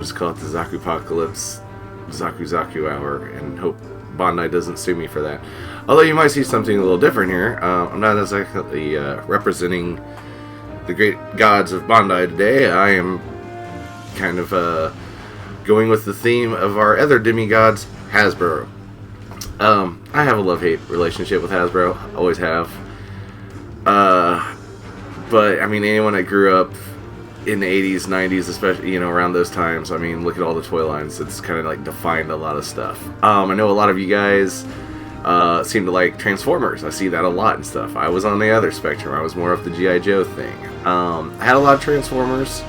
Just call it the Zakupocalypse, Zaku Hour, and hope Bandai doesn't sue me for that. Although you might see something a little different here. I'm not exactly representing the great gods of Bandai today. I am kind of going with the theme of our other demigods, Hasbro. I have a love-hate relationship with Hasbro. Always have. But, I mean, anyone that grew up in the 80s, 90s, especially, around those times, I mean, look at all the toy lines. It's kind of, like, defined a lot of stuff. I know a lot of you guys seem to like Transformers. I see that a lot and stuff. I was on the other spectrum. I was more of the G.I. Joe thing. I had a lot of Transformers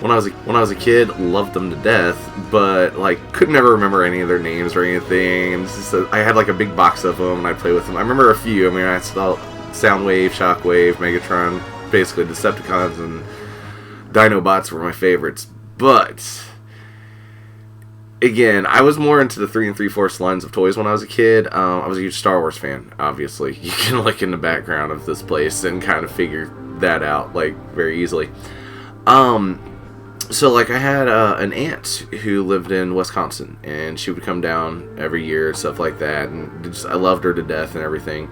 when I was a kid. Loved them to death, but, like, could never remember any of their names or anything. And I had, like, a big box of them, and I'd play with them. I remember a few. I mean, I saw Soundwave, Shockwave, Megatron, basically Decepticons and Dinobots were my favorites. But again, I was more into the 3 3/4 lines of toys when I was a kid. I was a huge Star Wars fan, obviously. You can look in the background of this place and kind of figure that out, like, very easily. So, like, I had an aunt who lived in Wisconsin, and she would come down every year and stuff like that, and I loved her to death and everything.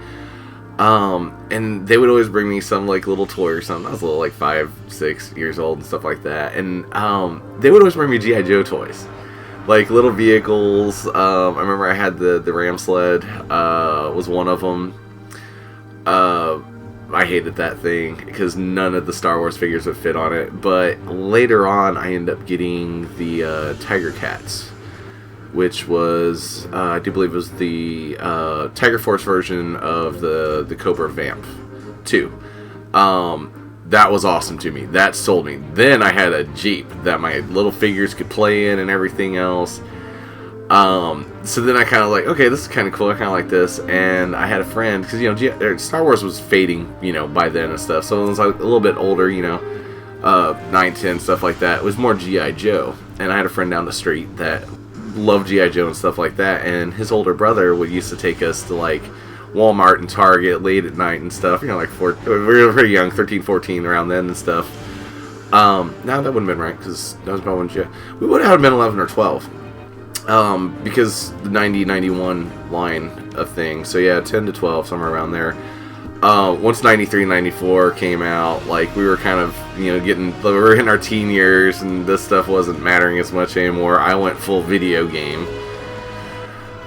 And they would always bring me some, like, little toy or something. I was a little, like, 5, 6 years old and stuff like that. And, they would always bring me G.I. Joe toys. Like, little vehicles. I remember I had the Ram sled, was one of them. I hated that thing because none of the Star Wars figures would fit on it. But later on, I ended up getting the, Tiger Cats, which was, I do believe it was the Tiger Force version of the Cobra Vamp 2. That was awesome to me. That sold me. Then I had a Jeep that my little figures could play in and everything else. So then I kind of like, okay, this is kind of cool. I kind of like this. And I had a friend, because, Star Wars was fading, by then and stuff. So it was like a little bit older, 9, 10, stuff like that. It was more G.I. Joe. And I had a friend down the street that loved G.I. Joe and stuff like that, and his older brother would used to take us to, like, Walmart and Target late at night and stuff, we were pretty young, 13, 14, around then and stuff. Now that wouldn't have been right, because that was about when we would have been 11 or 12, because the 90, 91 line of things, so yeah, 10 to 12, somewhere around there. Once 93, 94 came out, like, we were kind of, we were in our teen years, and this stuff wasn't mattering as much anymore. I went full video game.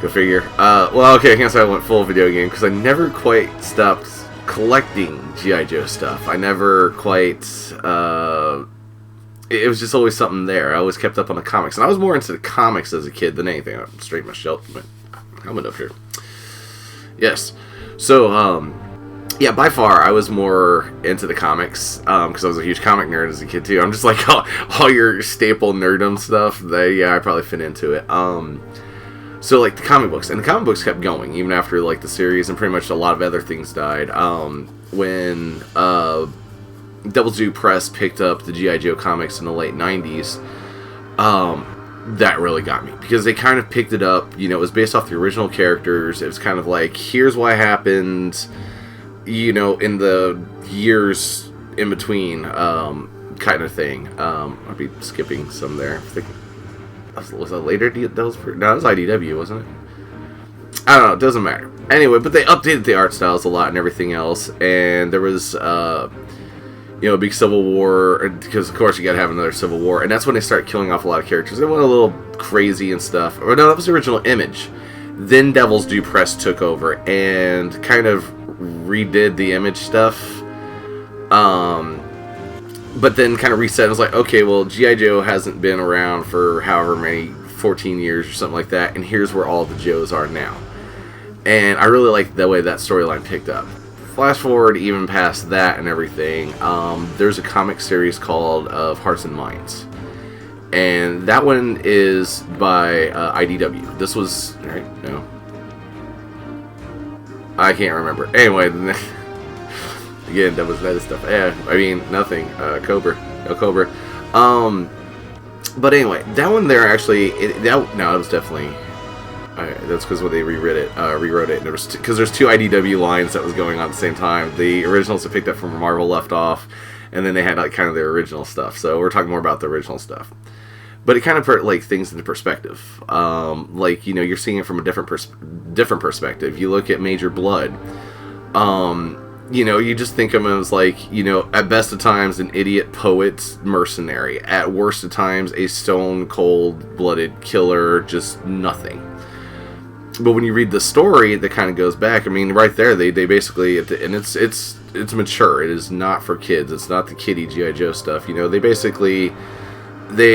Go figure. Well, okay, I can't say I went full video game, because I never quite stopped collecting G.I. Joe stuff. I never quite, it was just always something there. I always kept up on the comics, and I was more into the comics as a kid than anything. I'm straight my shelf, my helmet up here. Yes. So, yeah, by far, I was more into the comics, because I was a huge comic nerd as a kid, too. I'm just like, all your staple nerdum stuff, I probably fit into it. So, like, the comic books, and the comic books kept going, even after, like, the series, and pretty much a lot of other things died. When Devil's Due Press picked up the G.I. Joe comics in the late 90s, that really got me, because they kind of picked it up, it was based off the original characters. It was kind of like, here's what happened, in the years in between, kind of thing. I'll be skipping some there. Was that later? That was IDW, wasn't it? I don't know. It doesn't matter. Anyway, but they updated the art styles a lot and everything else, and there was, a big civil war, because of course you gotta have another civil war, and that's when they started killing off a lot of characters. They went a little crazy and stuff. Or no, that was the original Image. Then Devil's Due Press took over and kind of redid the Image stuff, but then kind of reset. It was like, okay, well, G.I. Joe hasn't been around for however many, 14 years or something like that, and here's where all the Joes are now. And I really liked the way that storyline picked up. Flash forward even past that and everything, there's a comic series called Of Hearts and Minds, and that one is by IDW. This was, right, no, I can't remember. Anyway, again, that was that stuff. Yeah, I mean, nothing. Cobra. No Cobra. But anyway, that one there actually, it was definitely, that's because when they rewrote it, and there was because there's two IDW lines that was going on at the same time. The originals that picked up from where Marvel left off, and then they had, like, kind of their original stuff. So we're talking more about the original stuff. but it kind of put like things into perspective. Like, you know, you're seeing it from a different perspective. You look at Major Blood. You know, you just think of him as like, you know, at best of times an idiot poet mercenary, at worst of times a stone cold blooded killer, just nothing. But when you read the story that kind of goes back, I mean, right there they basically, and it's mature. It is not for kids. It's not the kiddie G.I. Joe stuff. You know, they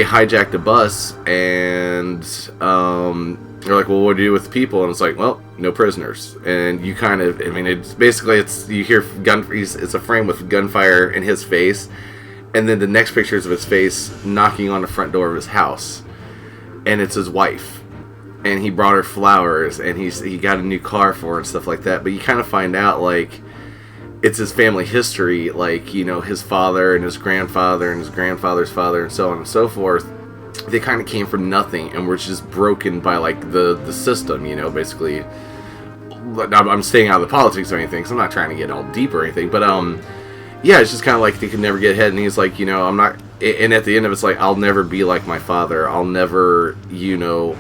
hijacked a bus and they're like, well, what do you do with the people? And it's like, well, no prisoners. And you kind of, I mean, it's basically, you hear it's a frame with gunfire in his face, and then the next picture is of his face knocking on the front door of his house, and it's his wife, and he brought her flowers, and he got a new car for her and stuff like that. But you kind of find out, like, it's his family history, like, you know, his father and his grandfather and his grandfather's father and so on and so forth. They kind of came from nothing and were just broken by, like, the system, you know, basically. I'm staying out of the politics or anything, so I'm not trying to get all deep or anything, but, yeah, it's just kind of like they could never get ahead, and he's like, you know, I'm not, and at the end of it's like, I'll never be like my father, I'll never, you know,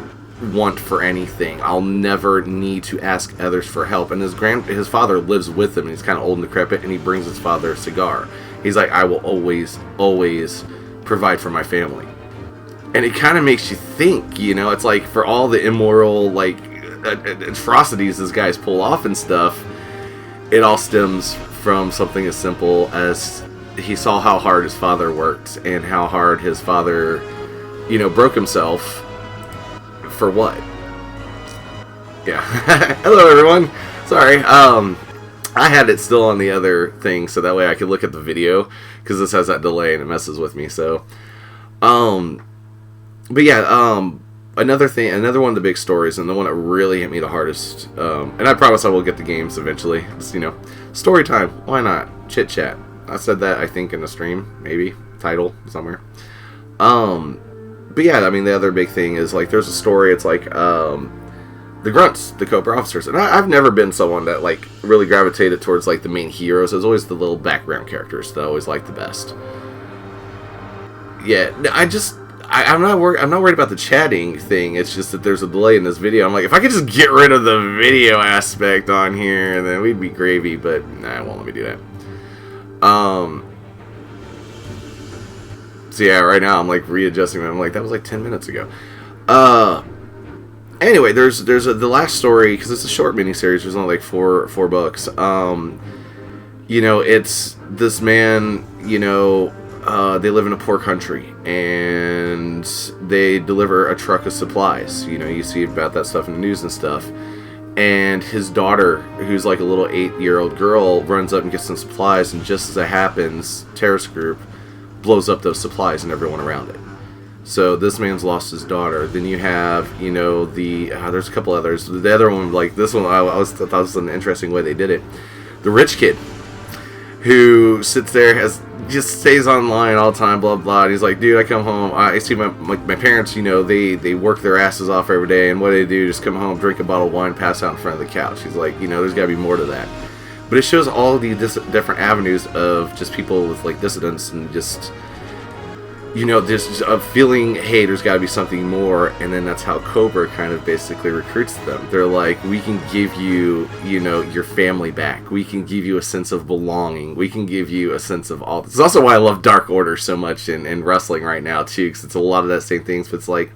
want for anything, I'll never need to ask others for help, and his father lives with him, and he's kind of old and decrepit, and he brings his father a cigar. He's like, I will always provide for my family. And it kind of makes you think, you know, it's like, for all the immoral, like, atrocities this guys pull off and stuff, it all stems from something as simple as he saw how hard his father worked and how hard his father, you know, broke himself for what? Yeah. Hello, everyone. Sorry. I had it still on the other thing so that way I could look at the video, because this has that delay and it messes with me, so, but yeah, another one of the big stories, and the one that really hit me the hardest, and I promise I will get the games eventually, just, you know, story time, why not, chit chat, I said that, I think, in the stream, maybe, title, somewhere, but yeah, I mean, the other big thing is, like, there's a story, it's like, the grunts, the Cobra officers, and I've never been someone that, like, really gravitated towards, like, the main heroes. It was always the little background characters that I always liked the best. Yeah, I'm not worried about the chatting thing. It's just that there's a delay in this video. I'm like, if I could just get rid of the video aspect on here, then we'd be gravy. But nah, it won't let me do that. So yeah, right now I'm like readjusting. I'm like, that was like 10 minutes ago. Anyway, there's the last story, because it's a short miniseries. There's only like four books. You know, it's this man. You know. They live in a poor country, and they deliver a truck of supplies. You know, you see about that stuff in the news and stuff. And his daughter, who's like a little 8-year-old girl, runs up and gets some supplies, and just as it happens, terrorist group blows up those supplies and everyone around it. So this man's lost his daughter. Then you have, you know, there's a couple others. The other one, like this one, I thought this was an interesting way they did it. The rich kid who sits there, just stays online all the time, blah blah. And he's like, dude, I come home, I see my parents, you know, they work their asses off every day, and what do? Just come home, drink a bottle of wine, pass out in front of the couch. He's like, you know, there's got to be more to that. But it shows all the different avenues of just people with like dissidents, and just, you know, just a feeling, hey, there's got to be something more. And then that's how Cobra kind of basically recruits them. They're like, we can give you, you know, your family back. We can give you a sense of belonging. We can give you a sense of all this. It's also why I love Dark Order so much in wrestling right now, too, because it's a lot of that same things. But it's like,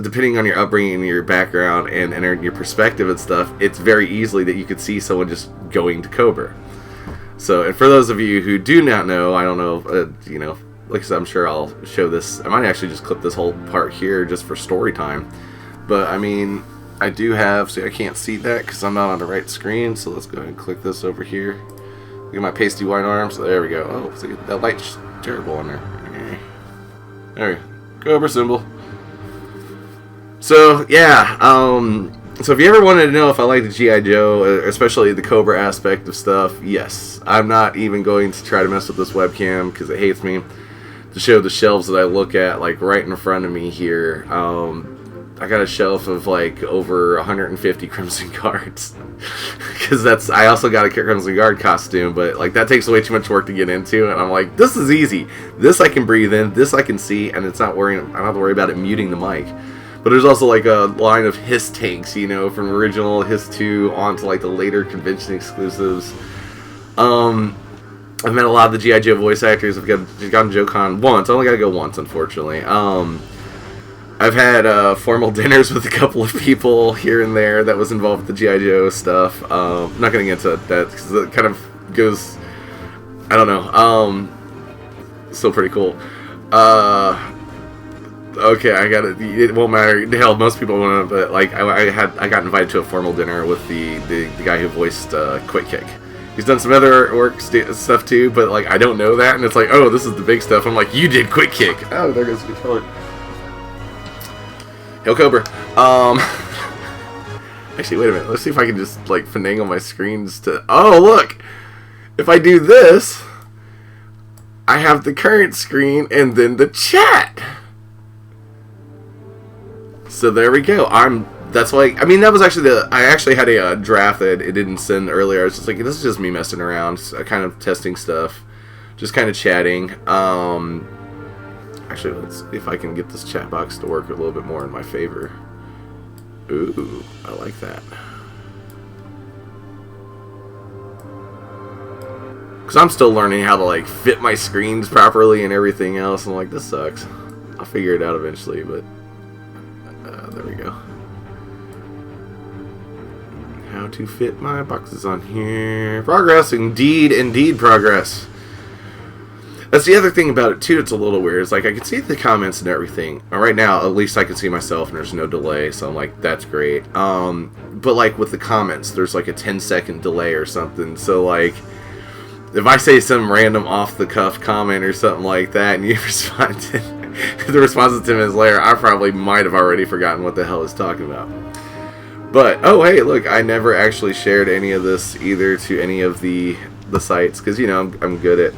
depending on your upbringing and your background and your perspective and stuff, it's very easily that you could see someone just going to Cobra. So, and for those of you who do not know, I don't know, you know, like I said, I'm sure I'll show this. I might actually just clip this whole part here just for story time. But, I mean, I do have, see, I can't see that because I'm not on the right screen. So let's go ahead and click this over here. Look at my pasty white arms. There we go. Oh, see, that light's terrible on there. There we go. Cobra symbol. So, yeah. So if you ever wanted to know if I like the G.I. Joe, especially the Cobra aspect of stuff, yes. I'm not even going to try to mess with this webcam because it hates me. To show the shelves that I look at, like, right in front of me here. I got a shelf of, like, over 150 Crimson cards. Because I also got a Crimson Guard costume, but like that takes way too much work to get into, and I'm like, this is easy. This I can breathe in, this I can see, and it's not worrying. I don't have to worry about it muting the mic. But there's also like a line of Hiss tanks, you know, from original Hiss 2 on to like the later convention exclusives. I've met a lot of the G.I. Joe voice actors. I've gotten JoeCon once. I only got to go once, unfortunately. I've had formal dinners with a couple of people here and there that was involved with the G.I. Joe stuff. I'm not going to get into that because it kind of goes, I don't know. Still pretty cool. Okay, I got it. It won't matter. Hell, most people won't. But like, I got invited to a formal dinner with the guy who voiced Quick Kick. He's done some other work stuff too, but like I don't know that, and it's like, oh, this is the big stuff. I'm like, you did Quick Kick. Oh, there goes the controller. Hail Cobra. Actually, wait a minute. Let's see if I can just like finagle my screens to. Oh, look. If I do this, I have the current screen and then the chat. So there we go. That's why, I mean, that was actually I actually had a draft that it didn't send earlier. I was just like, this is just me messing around, kind of testing stuff, just kind of chatting. Actually, let's see if I can get this chat box to work a little bit more in my favor. Ooh, I like that. Because I'm still learning how to, like, fit my screens properly and everything else. I'm like, this sucks. I'll figure it out eventually, but there we go. How to fit my boxes on here. Progress, indeed progress. That's the other thing about it too. It's a little weird. It's like I can see the comments and everything. Right now, at least I can see myself, and there's no delay. So I'm like, that's great. But like with the comments, there's like a 10-second delay or something. So like, if I say some random off-the-cuff comment or something like that, and you respond to the response is 10 minutes later, I probably might have already forgotten what the hell it's talking about. But, oh hey, look, I never actually shared any of this either to any of the sites, because, you know, I'm good at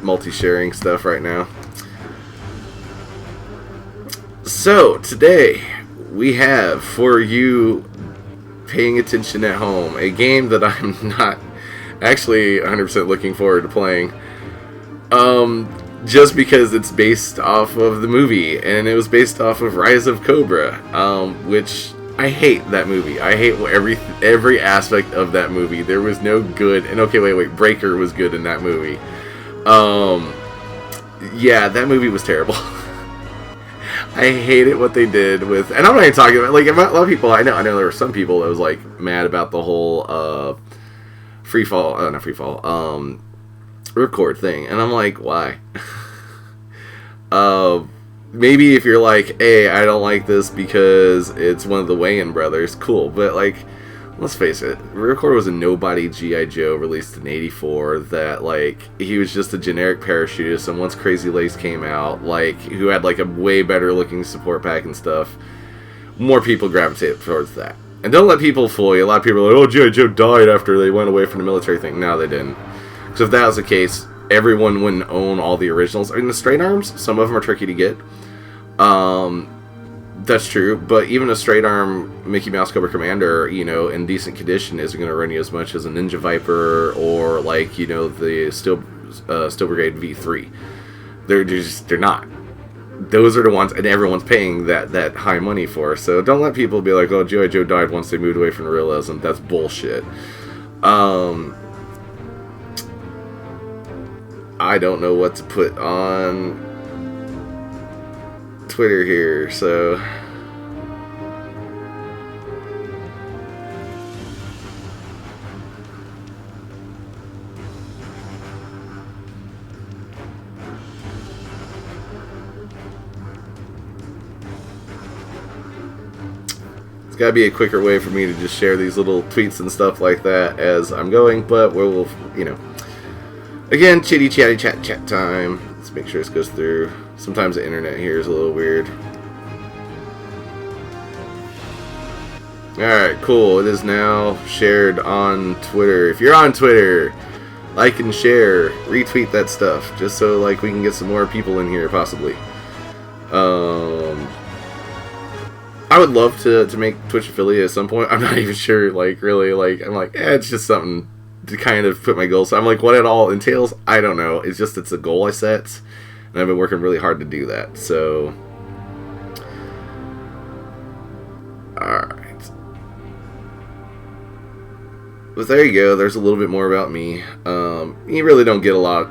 multi-sharing stuff right now. So, today, we have, for you paying attention at home, a game that I'm not actually 100% looking forward to playing. Just because it's based off of the movie, and it was based off of Rise of Cobra, which I hate that movie. I hate every aspect of that movie. There was no good, and okay, wait, Breaker was good in that movie. Yeah, that movie was terrible. I hated what they did with, and I'm not even talking about, like, a lot of people, I know there were some people that was, like, mad about the whole, record thing, and I'm like, why? Maybe if you're like, hey, I don't like this because it's one of the Wayans brothers, cool, but like, let's face it, Record was a nobody G.I. Joe released in '84 that, like, he was just a generic parachutist, and once Crazy Lace came out, like, who had like a way better looking support pack and stuff, more people gravitated towards that. And don't let people fool you. A lot of people are like, oh, G.I. Joe died after they went away from the military thing. No, they didn't. Because if that was the case, everyone wouldn't own all the originals. I mean, the straight arms, some of them are tricky to get. That's true. But even a straight arm Mickey Mouse Cobra Commander, you know, in decent condition isn't going to run you as much as a Ninja Viper or, like, you know, the Steel Brigade V3. They're not. Those are the ones, and everyone's paying that high money for. So don't let people be like, oh, G.I. Joe died once they moved away from realism. That's bullshit. I don't know what to put on Twitter here, so it's gotta be a quicker way for me to just share these little tweets and stuff like that as I'm going, but we'll, you know. Again, chitty chatty chat time. Let's make sure this goes through. Sometimes the internet here is a little weird. Alright, cool. It is now shared on Twitter. If you're on Twitter, like and share, retweet that stuff, just so like we can get some more people in here, possibly. I I would love to make Twitch affiliate at some point. I'm not even sure, like, really, like, I'm like, it's just something to kind of put my goals. I'm like, what it all entails, I don't know. It's just, it's a goal I set, and I've been working really hard to do that, so. Alright. But there you go, there's a little bit more about me. You really don't get a lot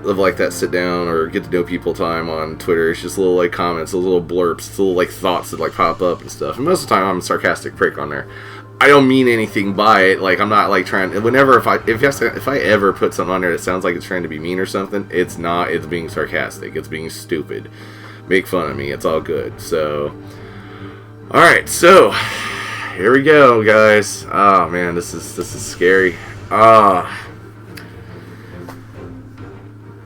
of like that sit down or get to know people time on Twitter. It's just little like comments, little blurbs, little like thoughts that like pop up and stuff. And most of the time I'm a sarcastic prick on there. I don't mean anything by it. Like, I'm not like trying. Whenever if I ever put something on there that sounds like it's trying to be mean or something, it's not. It's being sarcastic. It's being stupid. Make fun of me. It's all good. So, all right. So here we go, guys. Oh man, this is scary.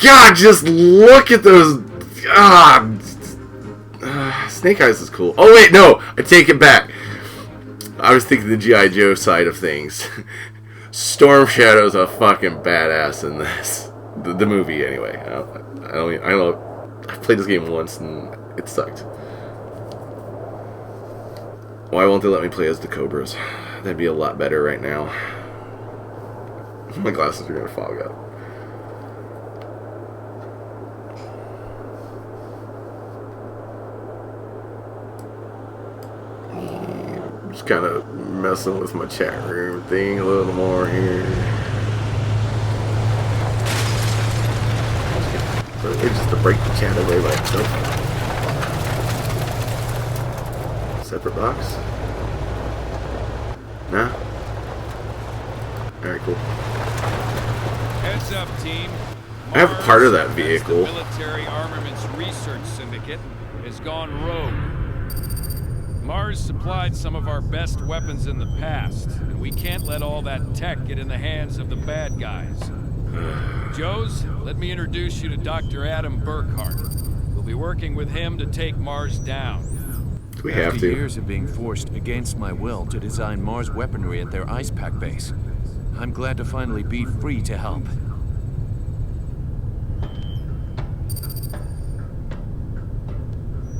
God, just look at those. Snake Eyes is cool. Oh wait, no, I take it back. I was thinking the G.I. Joe side of things. Storm Shadow's a fucking badass in this. The movie, anyway. I don't. I played this game once and it sucked. Why won't they let me play as the Cobras? That'd be a lot better right now. My glasses are gonna fog up. Just kind of messing with my chat room thing a little more here. So it's just to break the chat away by itself. Separate box? Nah? Alright, cool. Heads up, team. I have part of that vehicle. The Military Armaments Research Syndicate has gone rogue. Mars supplied some of our best weapons in the past, and we can't let all that tech get in the hands of the bad guys. Joes, let me introduce you to Dr. Adam Burkhart. We'll be working with him to take Mars down. Do we have After to? years of being forced against my will to design Mars weaponry at their ice pack base, I'm glad to finally be free to help.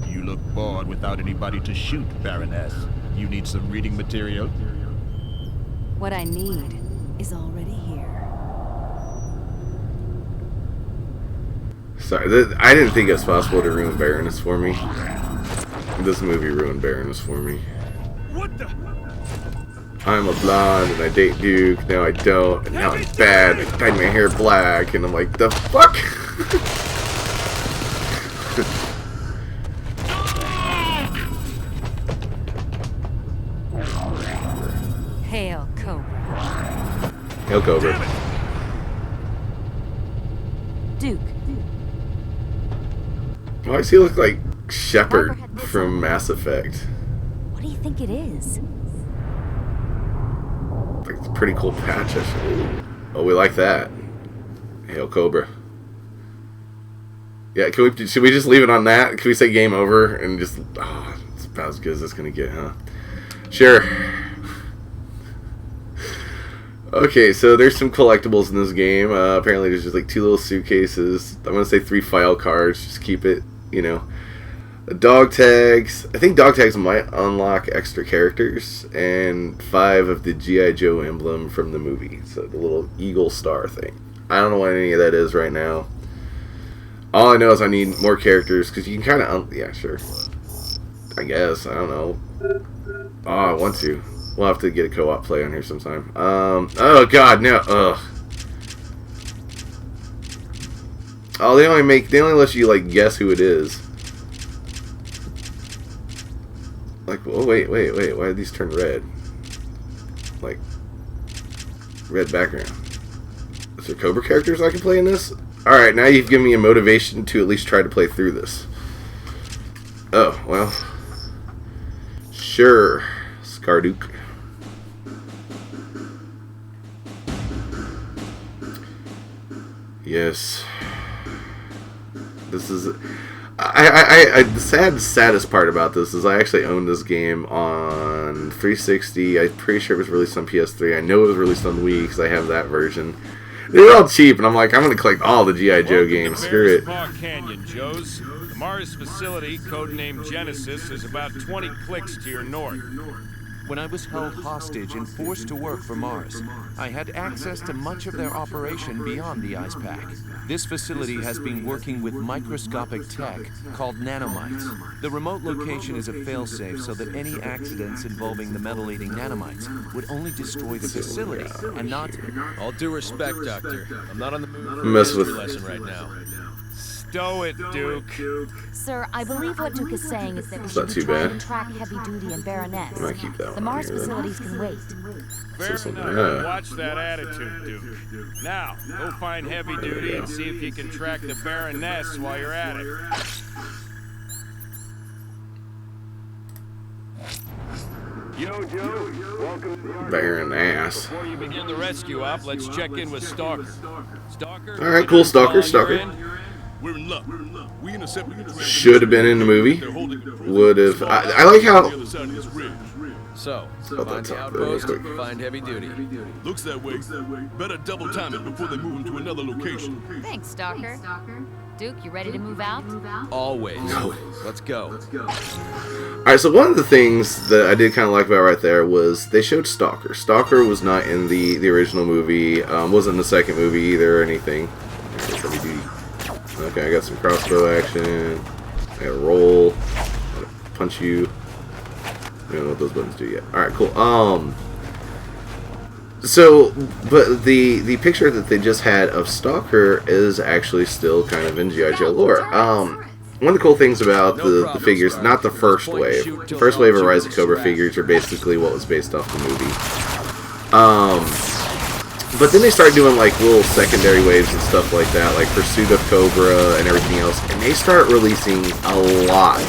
You look bored without anybody to shoot, Baroness. You need some reading material? What I need is already here. Sorry, I didn't think it was possible to ruin Baroness for me. This movie ruined Baroness for me. What the? I'm a blonde and I date Duke. Now I don't, and now I'm bad. I dyed my hair black, and I'm like, the fuck? Hail, Cobra. Hail, Cobra. Duke. Why does he look like Shepard from Mass Effect? What do you think it is? Like, it's a pretty cool patch, actually. Oh, we like that. Hail, Cobra. Yeah, should we just leave it on that? Can we say game over and just... Oh, it's about as good as it's going to get, huh? Sure. Okay, so there's some collectibles in this game. Apparently there's just like 2 little suitcases. I'm going to say 3 file cards. Just keep it, you know. Dog tags. I think dog tags might unlock extra characters. And 5 of the G.I. Joe emblem from the movie. So the little eagle star thing. I don't know what any of that is right now. All I know is I need more characters. Because you can kind of... yeah, sure. I guess. I don't know. Oh, I want to. We'll have to get a co-op play on here sometime. Oh god, no. Ugh. Oh, they only let you like guess who it is. Like, oh wait, why did these turn red? Like, red background. Is there Cobra characters I can play in this? Alright, now you've given me a motivation to at least try to play through this. Oh, well. Sure. Skarduke. Yes. This is... the saddest part about this is I actually owned this game on 360. I'm pretty sure it was released on PS3. I know it was released on Wii because I have that version. They were all cheap, and I'm like, I'm going to collect all the G.I. Joe games. Screw it. Canyon, Joes. The Mars facility, codenamed Genesis, is about 20 clicks to your north. When I was held hostage and forced to work for Mars, I had access to much of their operation beyond the ice pack. This facility has been working with microscopic tech called nanomites. The remote location is a failsafe so that any accidents involving the metal-eating nanomites would only destroy the facility and not... All due respect, Doctor. I'm not on the mood for a Mess history with- lesson right now. Stow it, Duke. Sir, I believe what Duke is saying is that we It's should not be too trying bad. to track Heavy Duty and Baroness. I might keep that The one Mars here, then. facilities can wait. Fair something, enough. yeah. Watch that attitude, Duke. Now, go find Heavy Duty and see if you can track the Baroness while you're at it. Yo, Joe. Welcome to the Ark. Baroness. Before you begin the rescue op, let's check in with Stalker. Stalker? All right, cool, Stalker, You're Stalker. in? We're in luck. We intercepted the transmission. Should have been in the movie. Would have. I like how. The other side of this ridge. So, Got find that the top there real outpost, quick. find heavy duty. Looks that way. Better double time it before they move him to another location. Thanks, Stalker. Duke, you ready to move out? Always. Let's go. Alright, so one of the things that I did kind of like about right there was they showed Stalker. Stalker was not in the original movie, wasn't in the second movie either or anything. Okay, I got some crossbow action. I got a roll. I gotta punch you. I don't know what those buttons do yet. Alright, cool. So, but the picture that they just had of Stalker is actually still kind of in G.I. Joe lore. One of the cool things about the figures, not the first wave. The first wave of Rise of Cobra figures are basically what was based off the movie. But then they started doing like little secondary waves and stuff like that, like Pursuit of Cobra and everything else, and they start releasing a lot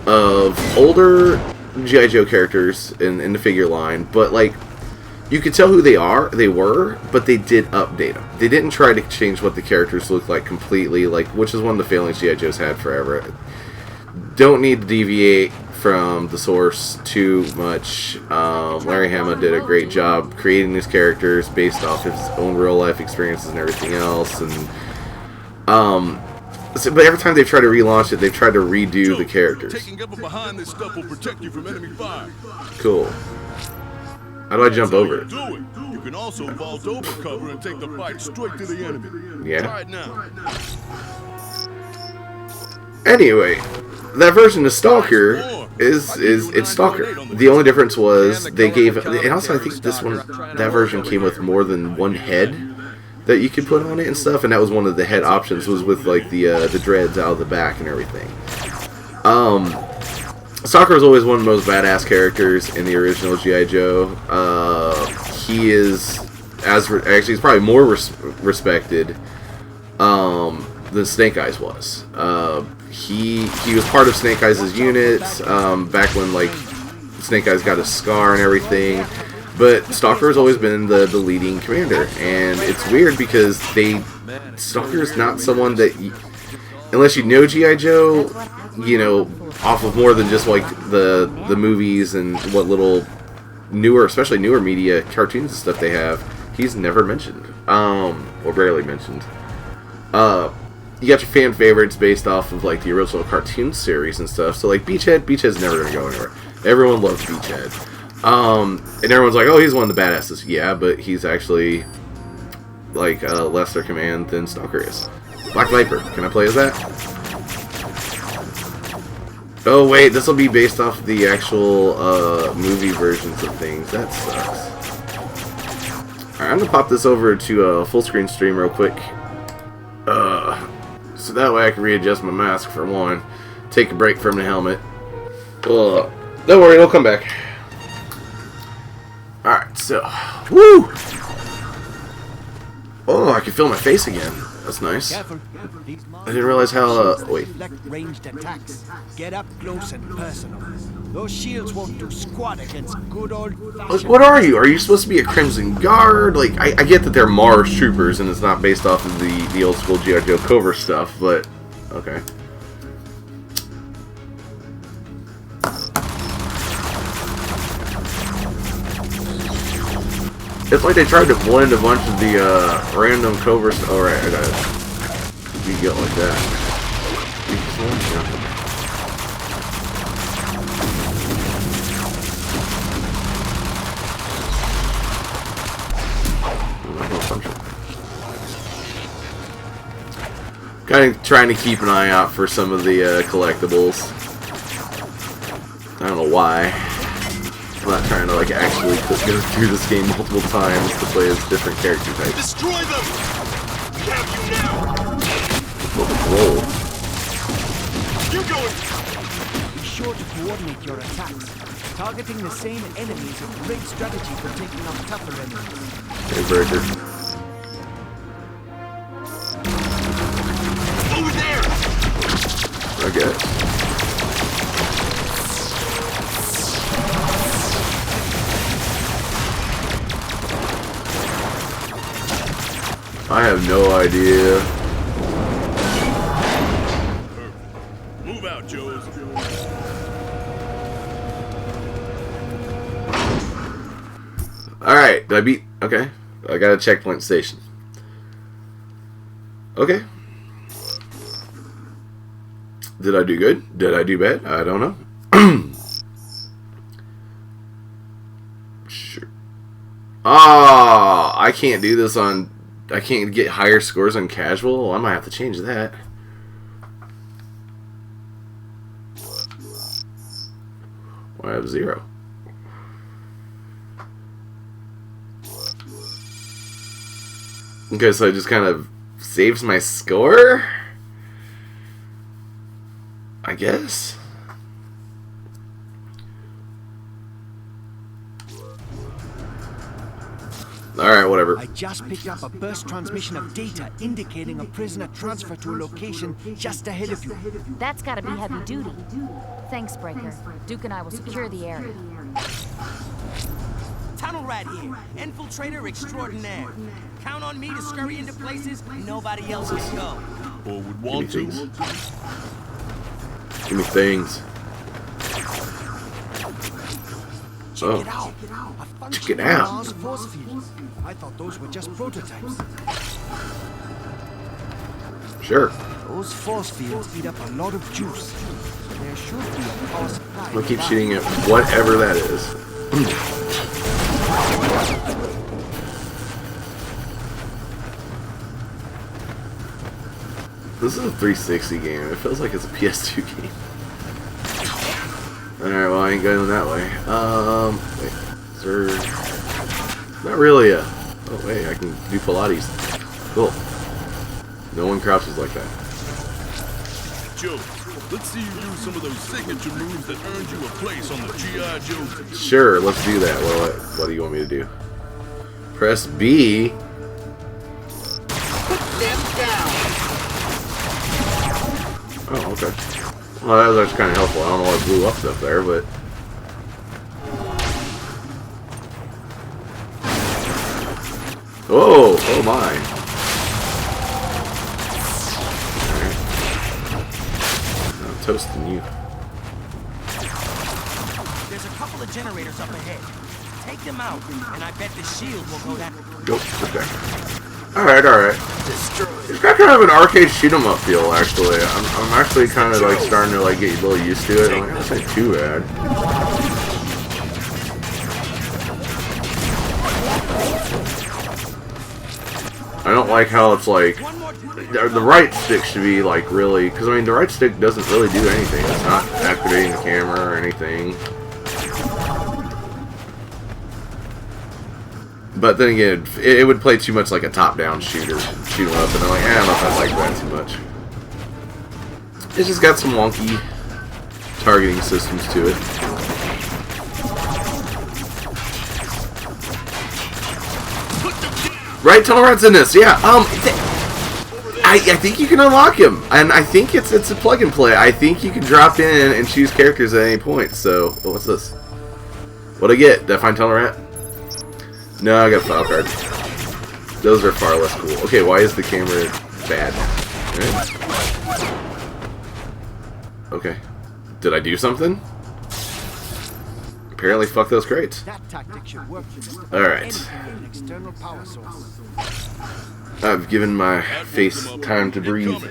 of older G.I. Joe characters in the figure line, but like you could tell who they were, but they did update them. They didn't try to change what the characters look like completely, like, which is one of the failings G.I. Joe's had forever. Don't need to deviate from the source too much. Larry Hama did a great job creating these characters based off his own real life experiences and everything else, and but every time they've tried to relaunch it, they've tried to redo the characters. Taking cover behind this stuff will protect you from enemy fire. Cool. How do I jump over it? Do it. You can also vault over cover and take the fight straight to the enemy. Yeah. Try it now. Anyway, that version of Stalker it's Stalker. The only difference was they gave, and also I think that version came with more than one head that you could put on it and stuff, and that was one of the head options, was with like the dreads out of the back and everything. Stalker was always one of the most badass characters in the original G.I. Joe. He is, actually he's probably more respected than Snake Eyes was. He was part of Snake Eyes' unit back when like Snake Eyes got a scar and everything. But Stalker has always been the leading commander, and it's weird because Stalker is not someone that, unless you know G.I. Joe, you know, off of more than just like the movies and what little newer, especially newer media, cartoons and stuff they have, he's never mentioned, or barely mentioned. You got your fan favorites based off of like the original cartoon series and stuff. So like Beachhead's never gonna go anywhere. Everyone loves Beachhead. And everyone's like, oh, he's one of the badasses. Yeah, but he's actually like a lesser command than Stalker is. Black Viper, can I play as that? Oh wait, this will be based off the actual movie versions of things. That sucks. Alright, I'm gonna pop this over to a full screen stream real quick. So that way I can readjust my mask for one. Take a break from the helmet. Don't worry, it'll come back. Alright, so, woo! Oh, I can feel my face again. That's nice. I didn't realize how, wait. Ranged attacks. Get up close and personal. Those shields won't do squat against good old-fashioned... What are you? Are you supposed to be a Crimson Guard? Like, I get that they're Mars troopers and it's not based off of the old school G.I. Joe Cobra stuff, but, okay. It's like they tried to blend a bunch of the random Cobra stuff. Alright, I gotta be good like that. possible. Yeah. Kind of trying to keep an eye out for some of the collectibles. I don't know why. I'm not trying to like actually go through this game multiple times to play as different character types. Destroy them! We have you now! Roll. You're going! Be sure to coordinate your attacks. Targeting the same enemy is a great strategy for taking on tougher enemies. Okay, Berger. Over there! Okay. I have no idea. Move out, Joes. Alright, did I beat? Okay. I got a checkpoint station. Okay. Did I do good? Did I do bad? I don't know. Sure. Ah, I can't do this on... I can't get higher scores on casual? Well, I might have to change that. Well, I have 0. Okay, so it just kind of saves my score? I guess? Alright, whatever. I just picked up a burst transmission of data indicating a prisoner transferred to a location just ahead of you. That's gotta be heavy duty. Thanks, Breaker. Duke and I will secure the area. Tunnel rat here, infiltrator extraordinaire. Count on me to scurry into places nobody else can go. Or would want to. Give me things. Check it out. A Check it out. Mars force field. I thought those were just prototypes. Sure. Those force fields eat up a lot of juice. There should be a power supply. I'll keep shooting at whatever that is. This is a 360 game. It feels like it's a PS2 game. Alright, well I ain't going that way. Wait. Is there... Not really a... Oh wait, I can do Pilates. Cool. No one crouches like that. Joe, let's see you do some of those signature moves that earned you a place on the G.I. Joe team. Sure, let's do that. What do you want me to do? Press B. Put them down. Oh, okay. Well, that was actually kind of helpful. I don't know what blew up stuff there, but... Oh! Oh my! Alright. I'm toasting you. There's a couple of generators up ahead. Take them out, and I bet the shield will go down. Go. Okay. Alright, alright. It's got kind of an arcade shoot 'em up feel, actually. I'm actually kind of like starting to like get a little used to it. I'm like, that's not too bad. I don't like how it's like the right stick should be like really, because I mean the right stick doesn't really do anything. It's not activating the camera or anything. But then again, it would play too much like a top-down shooter, shoot 'em up, and I'm like, I don't know if I like that too much. It's just got some wonky targeting systems to it. Right, tunnel rat's in this, yeah. I think you can unlock him, and I think it's a plug and play. I think you can drop in and choose characters at any point. So, what's this? What'd I get? Did I find tunnel rat? No, I got file card. Those are far less cool. Okay, why is the camera bad? Right. Okay. Did I do something? Apparently, fuck those crates. That tactic should work. Alright. External power source. I've given my face time to breathe.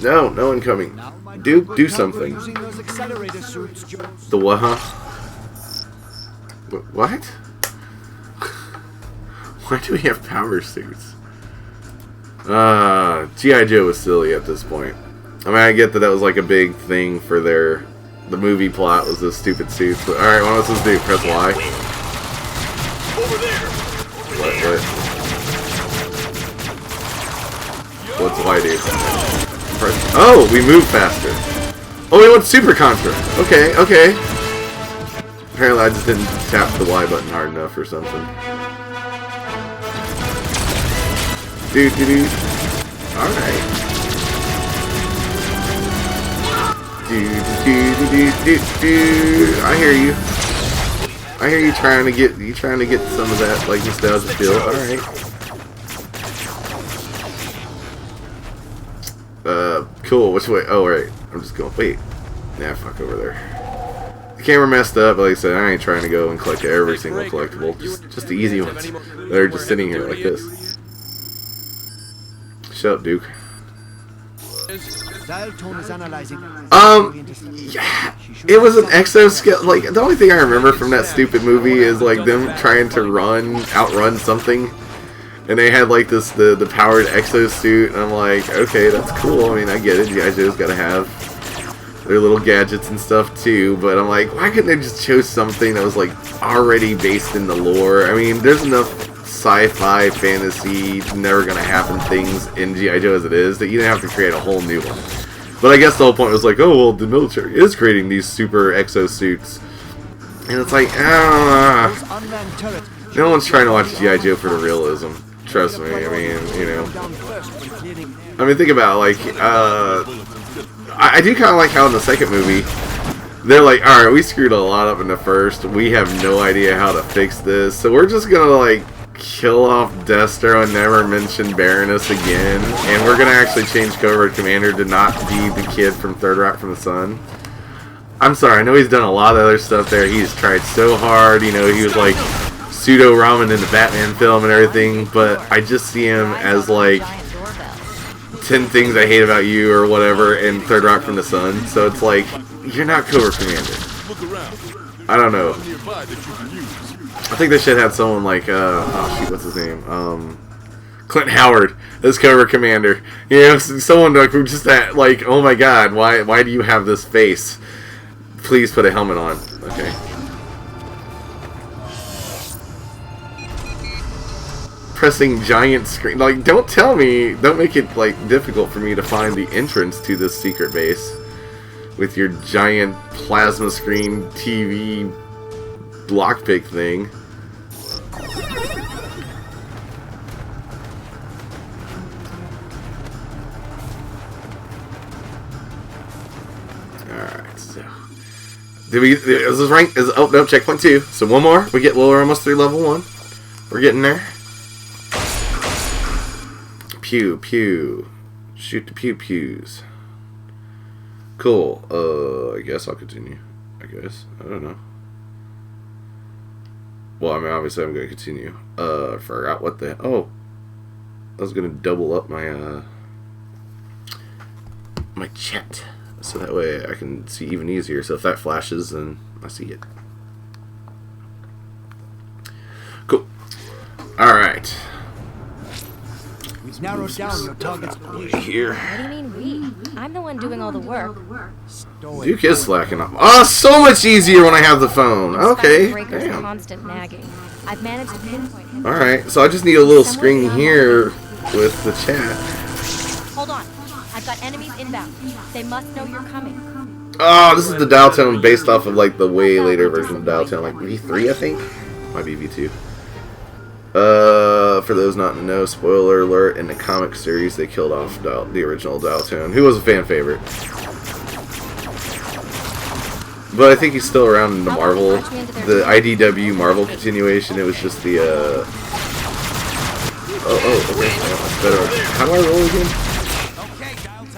No, no one coming. Now might Do be a good time for something. using those accelerator suits, Joe. The what, huh? What? Why do we have power suits? G.I. Joe was silly at this point. I mean, I get that was like a big thing for the movie plot was those stupid suits, but alright, what am I supposed to do? Press Y? Over there! What? What's Y do? Press, oh, we move faster. Oh, we went Super Contra. Okay, okay. Apparently I just didn't tap the Y button hard enough or something. Doo-doo-doo. Alright. I hear you. I hear you trying to get some of that like nostalgia feel. Alright. Cool. Which way? Oh right. I'm just going. Wait. Nah, fuck over there. The camera messed up, but like I said, I ain't trying to go and collect every single collectible. Just the easy ones. They're just sitting here like this. Shut up, Duke. Dial tone is analyzing. Yeah, it was an exoskeleton. Like, the only thing I remember from that stupid movie is like them trying to outrun something, and they had like the powered exosuit, and I'm like, okay, that's cool. I mean, I get it. G.I. Joe's got to have their little gadgets and stuff too, but I'm like, why couldn't they just chose something that was like already based in the lore? I mean, there's enough sci-fi, fantasy, never gonna happen things in G.I. Joe as it is that you didn't have to create a whole new one. But I guess the whole point was like, oh well, the military is creating these super exosuits, and it's like, no one's trying to watch G.I. Joe for the realism. Trust me. I mean, you know. I mean, think about it, like, I do kind of like how in the second movie they're like, alright, we screwed a lot up in the first. We have no idea how to fix this, so we're just gonna like kill off Destro and never mention Baroness again, and we're gonna actually change Cobra Commander to not be the kid from Third Rock from the Sun. I'm sorry, I know he's done a lot of other stuff there. He's tried so hard, you know, he was like pseudo ramen in the Batman film and everything, but I just see him as like 10 Things I Hate About You or whatever in Third Rock from the Sun. So it's like, you're not Cobra Commander. I don't know. I think they should have someone like, oh shoot, what's his name? Clint Howard as Cobra Commander. You know, someone like just that, like, oh my god, why do you have this face? Please put a helmet on. Okay. Pressing giant screen. Like, don't tell me, don't make it like difficult for me to find the entrance to this secret base with your giant plasma screen TV lockpick thing. Alright, so did we, is this rank, oh no, checkpoint 2, so one more, we're almost through level 1, we're getting there. Pew pew, shoot the pew pews. Cool. I guess I'll continue. I don't know. Well, I mean, obviously I'm going to continue. I forgot what the... Oh. I was going to double up my, my chat. So that way I can see even easier. So if that flashes, then I see it. Cool. Alright. We've narrowed down your target's Here. What do you mean we? I'm the one doing all the work. Duke is slacking off. Oh, so much easier when I have the phone. Okay. Damn. Constant nagging. I've managed to pinpoint him. Alright, so I just need a little screen here with the chat. Hold on. I've got enemies inbound. They must know you're coming. Oh, this is the dial tone based off of like the way later version of dial tone, like V3, I think. Might be V2. For those not in the know, spoiler alert, in the comic series they killed off the original Dial Tone, who was a fan favorite. But I think he's still around in the Marvel, the IDW Marvel continuation. It was just the, okay, that's better. How do I roll again?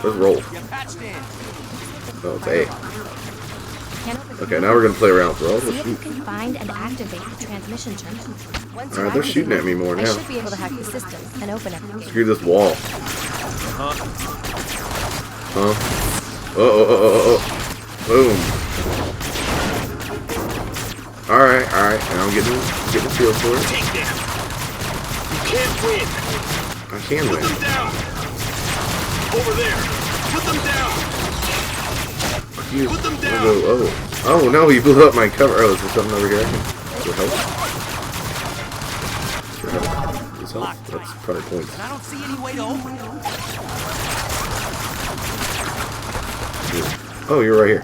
Let's roll. Oh, it's A. Okay, now we're gonna play around with rolls. See if you can find and activate the transmission terminal. Alright, they're shooting at me more now. I should be able to hack the system and open everything. Screw this wall. Huh? Oh. Boom. Alright. And I'm getting the feel for it. Take them. You can't win. I can Put win. them down. Over there. Put them down. You. Put them down. Oh no, he blew up my cover. Oh, is there something over here? Should help. This help. That's probably points. And I don't see any way to open it. Oh, you're right here.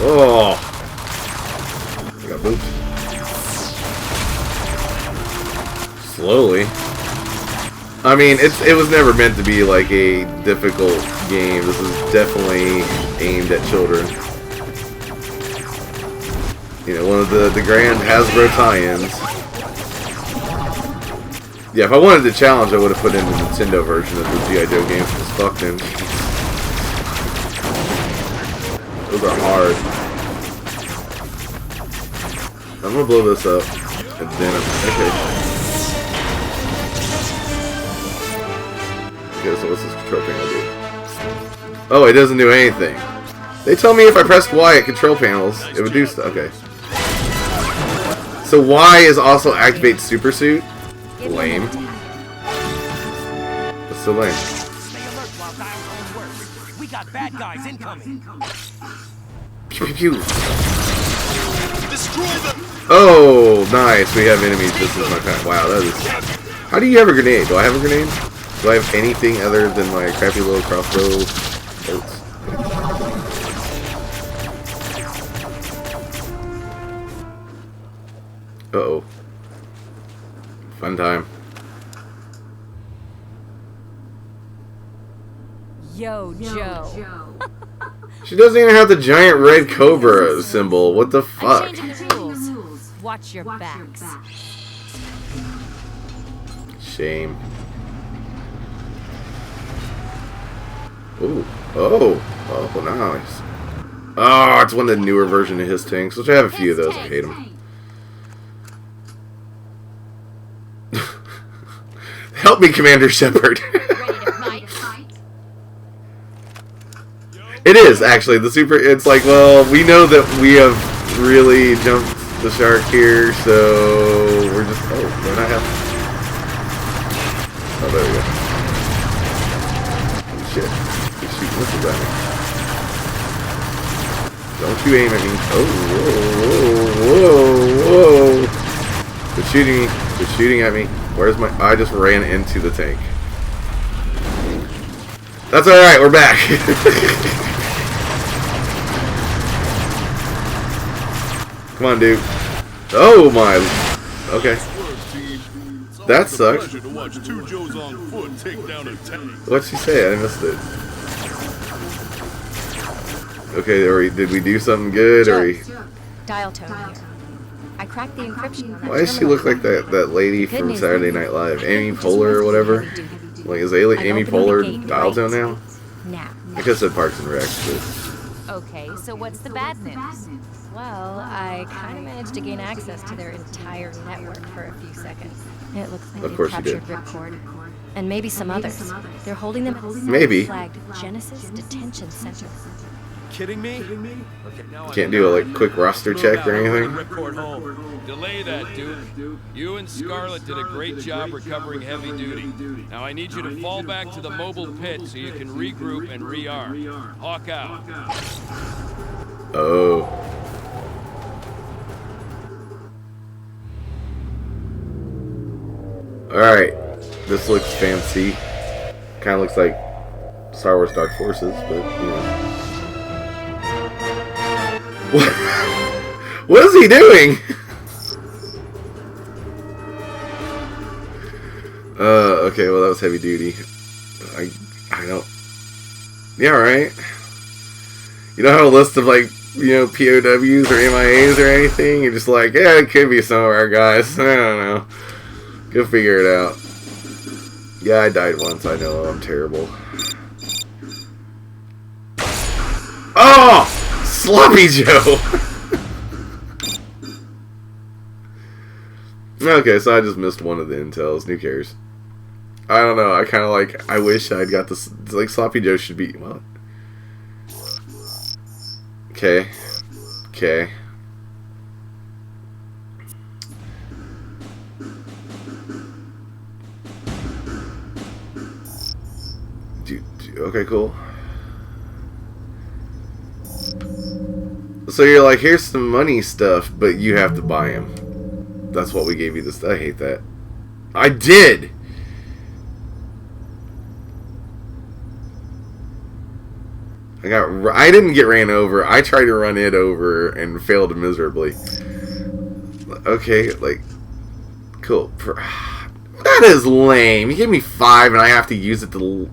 Oh. I got booped. Slowly. I mean, it was never meant to be like a difficult game. This is definitely aimed at children. You know, one of the grand Hasbro tie-ins. Yeah, if I wanted to challenge, I would have put in the Nintendo version of the G.I. Joe games. Just fuck them. Those are hard. I'm gonna blow this up. And then okay. Okay, so what's this control panel do? Oh, it doesn't do anything. They tell me if I pressed Y at control panels, it would do stuff. Okay. So Y is also activate super suit? Lame. That's so lame. Stay alert while dial tone works. We got bad guys incoming. Pew pew pew. Destroy them. Oh, nice. We have enemies. This is my kind. Wow, that is. How do you have a grenade? Do I have a grenade? Do I have anything other than my crappy little crossbow bolts? Uh-oh. Fun time. Yo, Joe. She doesn't even have the giant red Cobra symbol. What the I'm fuck? changing the rules. Watch your backs. Shame. Ooh. Oh, nice. Oh, it's one of the newer version of his tanks, which I have a few of those. I hate them. Help me, Commander Shepard. It is actually the super. It's like, well, we know that we have really jumped the shark here, so we're just. Oh, we're not having. Oh, there we go. Oh, shit. He's shooting missiles at me. Don't you aim at me. Oh, whoa. They're shooting me. They're shooting at me. Where's my... I just ran into the tank. That's alright, we're back. Come on, dude. Oh, my... Okay. That sucks. To watch two Joes on foot take down a tank. What'd she say? I missed it. Okay, did we do something good? Or Dial tone here. I cracked the encryption on that why does she look like that lady from Saturday Night Live? Amy Poehler or whatever? Like, is Amy Poehler dial tone now? Now. I guess it Parks and Rec, but... Okay, so what's the bad news? Well, I kind of managed to gain access to their entire network for a few seconds. It looks like Of they course you captured did. Ripcord. And maybe some others. They're holding them at a Maybe. flagged Genesis Detention Center. Kidding me? Okay, now I Can't do a quick roster check or anything? Ripcord home. Delay that, Duke. You and Scarlet did a great job recovering heavy duty. Now I need you to fall back to the mobile pit so you can regroup and rearm. Hawk out. Oh. Alright. This looks fancy. Kind of looks like Star Wars Dark Forces, but, you know. What is he doing? Okay, well that was heavy duty. I don't... Yeah, right. You don't have a list of, like, you know, POWs or MIAs or anything? You're just like, yeah, it could be some of our guys. I don't know. Go figure it out. Yeah, I died once. I know. I'm terrible. Oh! Sloppy Joe! Okay, so I just missed one of the intels. Who cares? I don't know. I kind of like. I wish I'd got this. Like Sloppy Joe should be. What? Okay. Okay. Okay, cool. So you're like, here's some money stuff, but you have to buy him. That's what we gave you this. I hate that. I did! I didn't get ran over. I tried to run it over and failed miserably. Okay, like, cool. That is lame. You give me 5 and I have to use it to...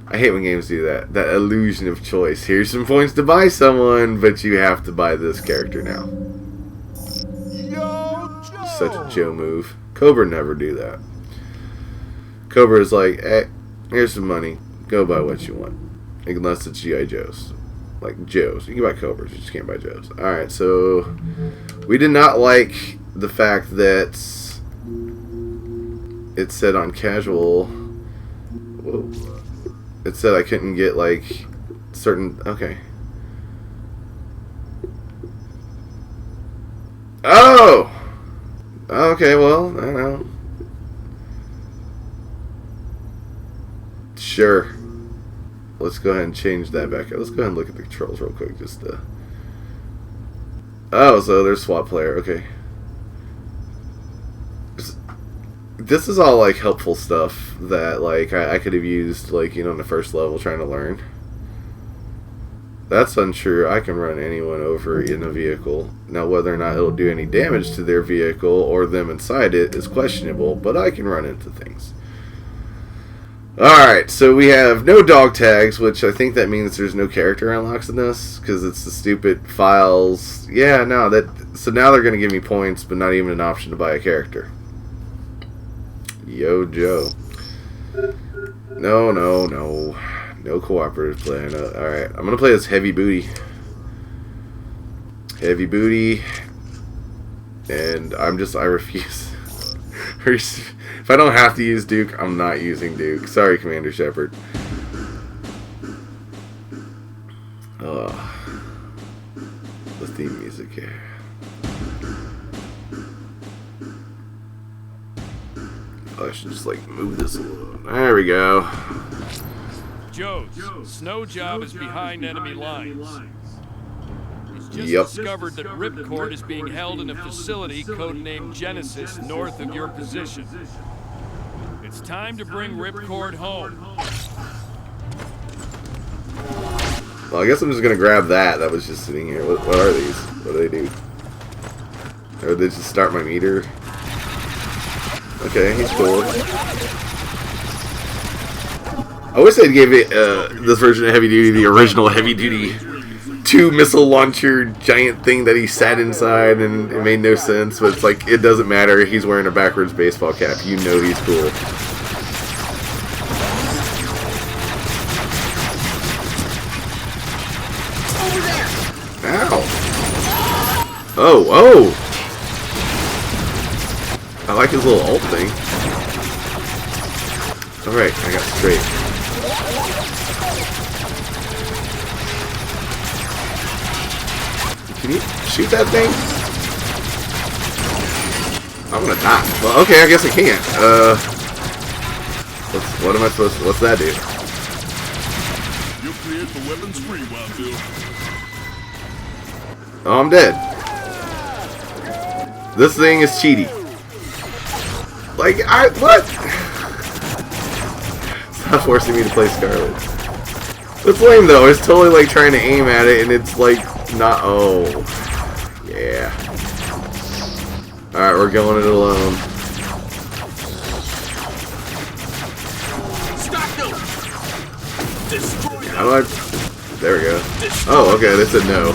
I hate when games do that. That illusion of choice. Here's some points to buy someone, but you have to buy this character now. Yo, Joe. Such a Joe move. Cobra never do that. Cobra is like, hey, here's some money. Go buy what you want. Unless it's G.I. Joe's. Like Joe's. You can buy Cobras, you just can't buy Joe's. Alright, so we did not like the fact that it said on casual. Whoa. It said I couldn't get like certain. Okay. Oh! Okay, well, I don't know. Sure. Let's go ahead and change that back up. Let's go ahead and look at the controls real quick. Just Oh, so there's SWAT player. Okay. This is all like helpful stuff that like I could have used like, you know, on the first level trying to learn. That's untrue. I can run anyone over in a vehicle. Now whether or not it'll do any damage to their vehicle or them inside it is questionable, but I can run into things. Alright, so we have no dog tags, which I think that means there's no character unlocks in this, because it's the stupid files. Yeah, no, so now they're going to give me points, but not even an option to buy a character. Yo, Joe. No. No cooperative plan. Alright, I'm going to play this heavy booty. Heavy booty. And I refuse. If I don't have to use Duke, I'm not using Duke. Sorry, Commander Shepard. Oh. The theme music here. Oh, I should just like move this a little. There we go. Joe's snow job is behind enemy lines. It's just discovered that Ripcord is being held in a facility codenamed Genesis north of your position. It's time to bring Ripcord home. Well, I guess I'm just gonna grab that. That was just sitting here. What are these? What do they do? Or they just start my meter? Okay, he's cool. I wish they'd give it this version of Heavy Duty the original Heavy Duty 2 missile launcher giant thing that he sat inside, and it made no sense. But it's like, it doesn't matter. He's wearing a backwards baseball cap. You know he's cool. Ow! Oh! I like his little ult thing. Alright, I got straight. Can you shoot that thing? I'm gonna die. Well, okay, I guess I can't. What am I supposed to... What's that do? You're cleared for weapons free, Wild Bill. Oh, I'm dead. This thing is cheaty. Like, what? Stop forcing me to play Scarlet. It's lame though. It's totally like trying to aim at it, and it's like not. Oh, yeah. All right, we're going it alone. How do I? There we go. Oh, okay. They said no.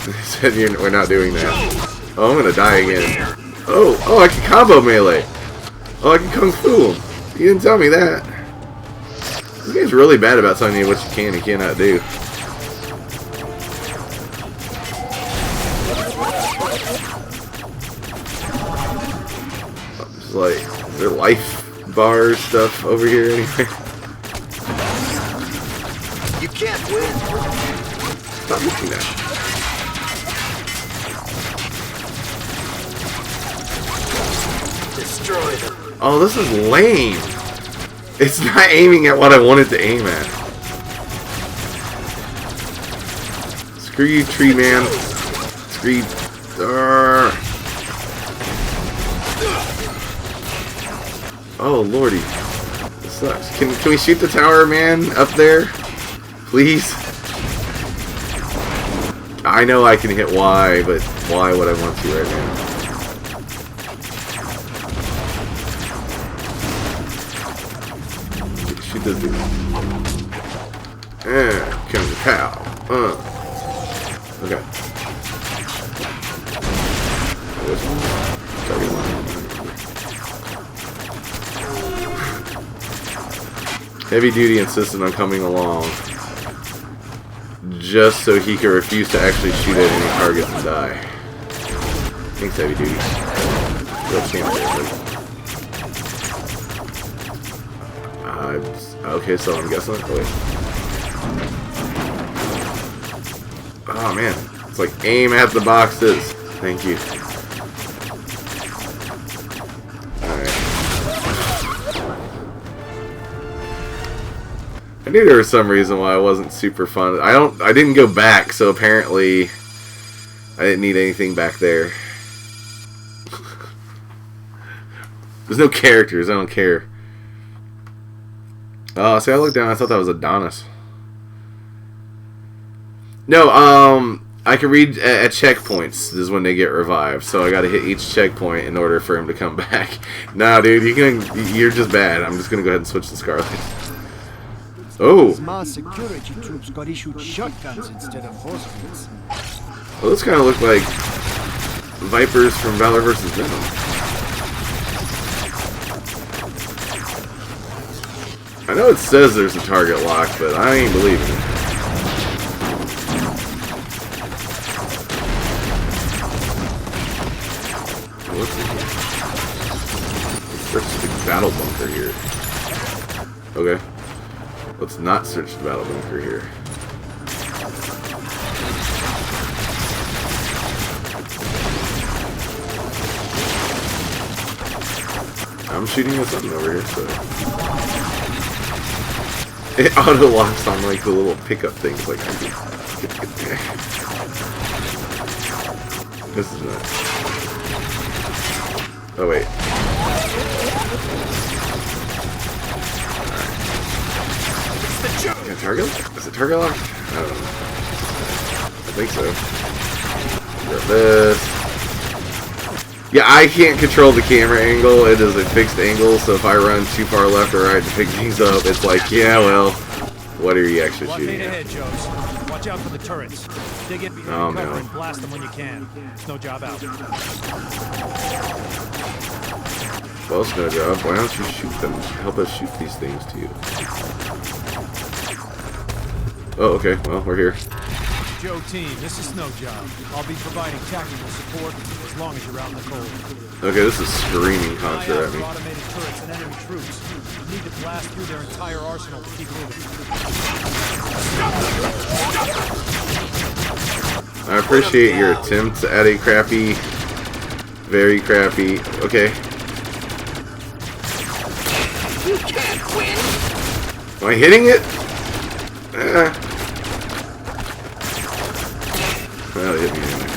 They said we're not doing that. Oh, I'm gonna die again. Oh, I can combo melee. Oh, I can kung fu him. You didn't tell me that. This game's really bad about telling you what you can and cannot do. bar stuff over here anyway? You can't win. Stop looking at. Destroy them. Oh, this is lame. It's not aiming at what I wanted to aim at. Screw you, tree man. Screw you. Oh, lordy. This sucks. Can we shoot the tower man up there? Please? I know I can hit Y, but why would I want to right now? Shoot this dude. Come to pow. Okay. Heavy Duty insisted on coming along just so he could refuse to actually shoot at any targets and die. Thanks, Heavy Duty. Real champ there, okay, so I'm guessing. Oh, wait. Oh man, it's like aim at the boxes. Thank you. I knew there was some reason why it wasn't super fun. I didn't go back, so apparently I didn't need anything back there. There's no characters, I don't care. Oh, see, I looked down, I thought that was Adonis. No, I can read at checkpoints. This is when they get revived, so I gotta hit each checkpoint in order for him to come back. Nah, dude, you're just bad. I'm just gonna go ahead and switch to Scarlet. Oh! Mars security troops got issued shotguns instead of force fields. Well, this kind of looked like Vipers from Valor vs. Venom. I know it says there's a target lock, but I ain't believing it. What's in here? Search the battle bunker here. Okay. Let's not search the battle bunker here. I'm shooting at something over here, so it auto locks on like the little pickup things. Like I can. This is nuts. Oh wait. Can I target? Is it target locked? I don't know. I think so. Grab this. Yeah, I can't control the camera angle. It is a fixed angle, so if I run too far left or right to pick things up, it's like, yeah, well, what are you actually shooting at? Watch out for the turrets. Dig in behind cover and blast them when you can. Snow job out. Well, Snow Job, why don't you shoot them? Help us shoot these things too. Oh, okay. Well, we're here. Joe team, this is Snow Job. I'll be providing tactical support as long as you're out in the cold. Okay, this is screaming Contra at me. Automated turrets and enemy troops. You need to blast through their entire arsenal to keep moving. I appreciate your attempt at a crappy, very crappy. Okay. You can't win. Am I hitting it? Well, it hit me anyway.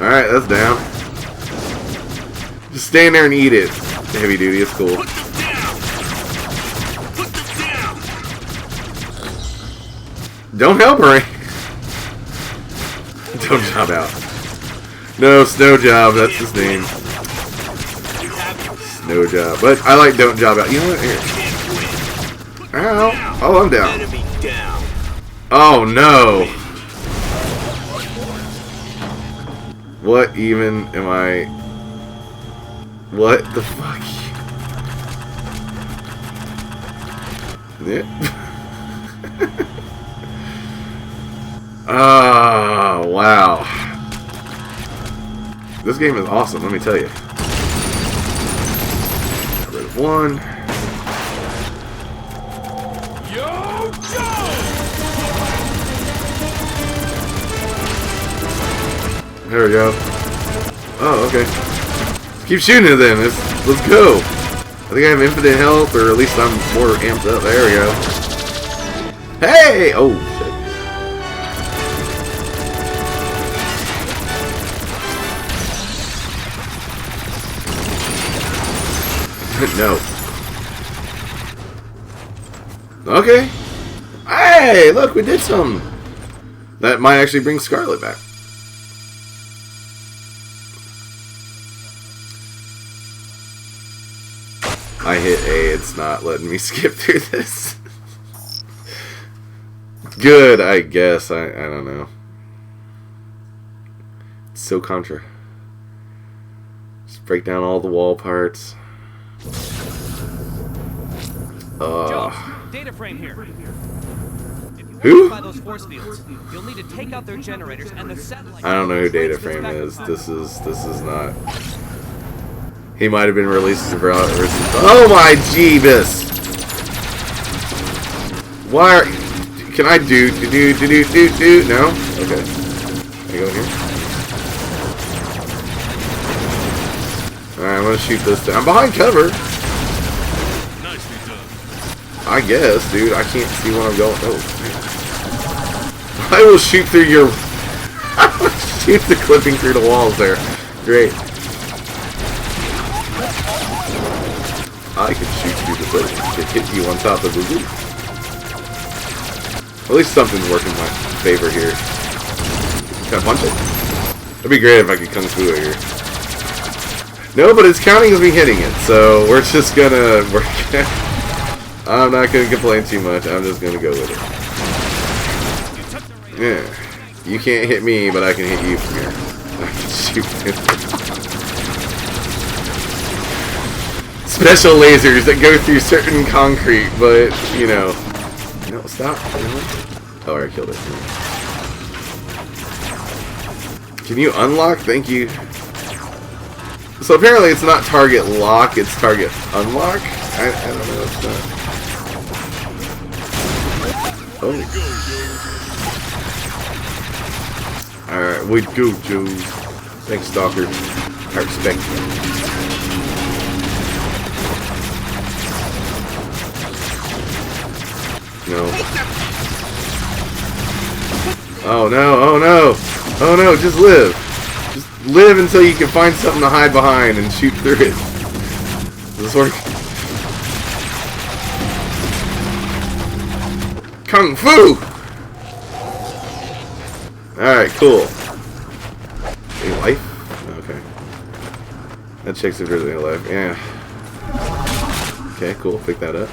Alright, that's down. Just stand there and eat it. Heavy Duty, it's cool. Put them down. Put them down. Don't help her. Don't job out. No, Snow Job, that's his name. Snow Job. But I like Don't Job Out. You know what? Here. Ow. Oh, I'm down. Oh, no. What even am I... What the fuck? Yeah. Oh, wow. This game is awesome, let me tell you. one. Yo, Joe! There we go. Oh, okay. Keep shooting it then. Let's go. I think I have infinite health, or at least I'm more amped up. There we go. Hey! Oh, shit. No. Okay. Hey, look, we did some. That might actually bring Scarlet back. I hit A, it's not letting me skip through this. Good, I guess. I don't know. It's so contra. Just break down all the wall parts. Data frame here. Who? By those force fields, you'll need to take out their generators and the satellite. I don't know who Data Frame is. This is not. He might have been released for. Oh my Jeebus! Why are? Can I do? No. Okay. Can I go in here? All right, I'm gonna shoot this thing. I'm behind cover. I guess, dude. I can't see when I'm going. Oh, I will shoot through your. I will shoot the clipping through the walls there. Great. I can shoot through the building to hit you on top of the roof. At least something's working in my favor here. Can I punch it? It'd be great if I could kung fu it here. No, but it's counting as me hitting it, so we're just gonna. I'm not gonna complain too much. I'm just gonna go with it. Yeah, you can't hit me, but I can hit you from here. I can shoot you. Special lasers that go through certain concrete, but you know. No, stop. Oh, I killed it. Can you unlock? Thank you. So apparently it's not target lock, it's target unlock. I don't know. It's not. Oh. Alright, we go, Joe. Thanks, Stalker. I respect you. No. Oh no, oh no! Oh no, just live! Just live until you can find something to hide behind and shoot through it. Does this work? Kung Fu! Alright, cool. Any life? Okay. That checks if there's any life. Yeah. Okay, cool. Pick that up.